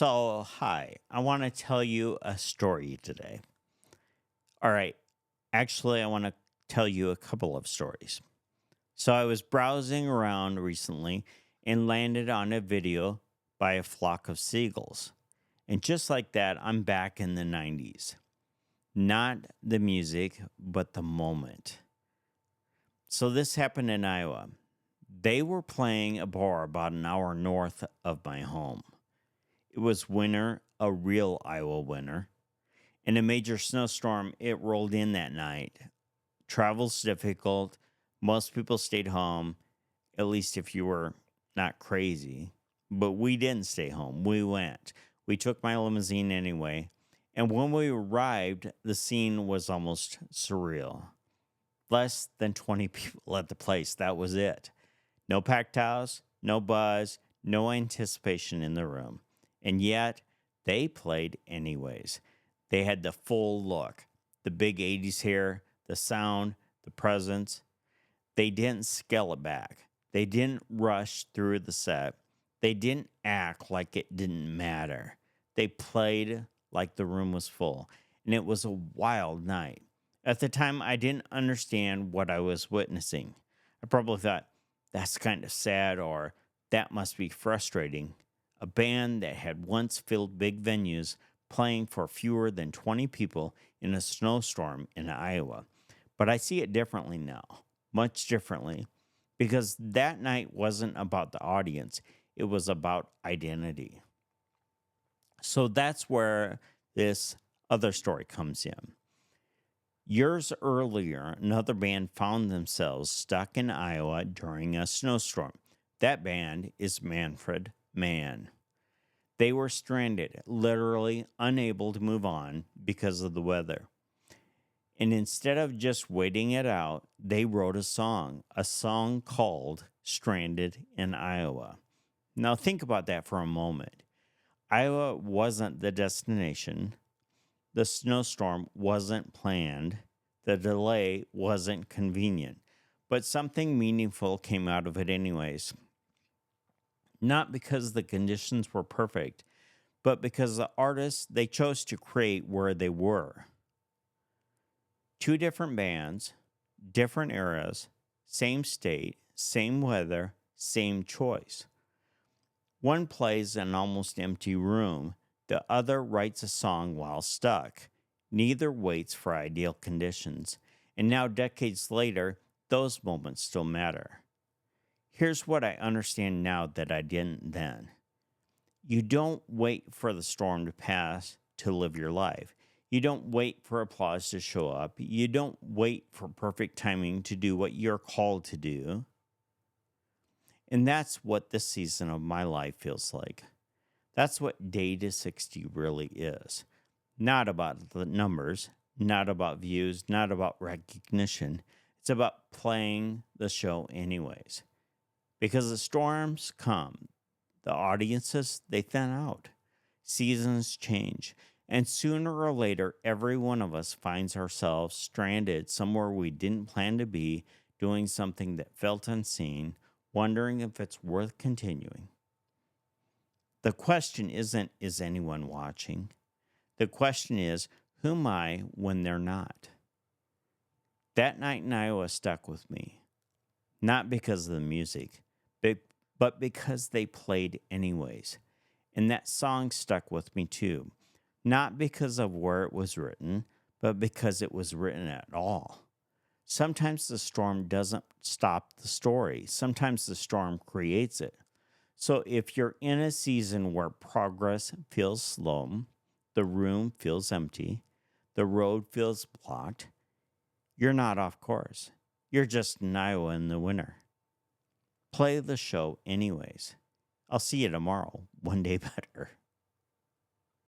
Hi, I want to tell you a story today. All right, actually, I want to tell you a couple of stories. So, I was browsing around recently and landed on a video by a flock of seagulls. And just like that, I'm back in the 90s. Not the music, but the moment. So, this happened in Iowa. They were playing a bar about an hour north of my home. It was winter, a real Iowa winter. In a major snowstorm, it rolled in that night. Travel's difficult. Most people stayed home, at least if you were not crazy. But we didn't stay home. We went. We took my limousine anyway. And when we arrived, the scene was almost surreal. Less than 20 people at the place. That was it. No packed house, no buzz, no anticipation in the room. And yet, they played anyways. They had the full look, the big 80s hair, the sound, the presence. They didn't scale it back. They didn't rush through the set. They didn't act like it didn't matter. They played like the room was full. And it was a wild night. At the time, I didn't understand what I was witnessing. I probably thought, that's kind of sad, or that must be frustrating. A band that had once filled big venues playing for fewer than 20 people in a snowstorm in Iowa. But I see it differently now, much differently, because that night wasn't about the audience, it was about identity. So that's where this other story comes in. Years earlier, another band found themselves stuck in Iowa during a snowstorm. That band is Manfred Mann. They were stranded, literally unable to move on because of the weather. And instead of just waiting it out, they wrote a song called Stranded in Iowa. Now think about that for a moment. Iowa wasn't the destination. The snowstorm wasn't planned. The delay wasn't convenient. But something meaningful came out of it anyways. Not because the conditions were perfect, but because the artists they chose to create where they were. Two different bands, different eras, same state, same weather, same choice. One plays an almost empty room, the other writes a song while stuck. Neither waits for ideal conditions, and now decades later, those moments still matter. Here's what I understand now that I didn't then. You don't wait for the storm to pass to live your life. You don't wait for applause to show up. You don't wait for perfect timing to do what you're called to do. And that's what this season of my life feels like. That's what Day to 60 really is. Not about the numbers, not about views, not about recognition. It's about playing the show anyways. Because the storms come, the audiences, they thin out. Seasons change. And sooner or later, every one of us finds ourselves stranded somewhere we didn't plan to be, doing something that felt unseen, wondering if it's worth continuing. The question isn't, is anyone watching? The question is, who am I when they're not? That night in Iowa stuck with me. Not because of the music, but because they played anyways. And that song stuck with me too. Not because of where it was written, but because it was written at all. Sometimes the storm doesn't stop the story. Sometimes the storm creates it. So if you're in a season where progress feels slow, the room feels empty, the road feels blocked, you're not off course. You're just in Iowa in the winter. Play the show anyways. I'll see you tomorrow, one day better.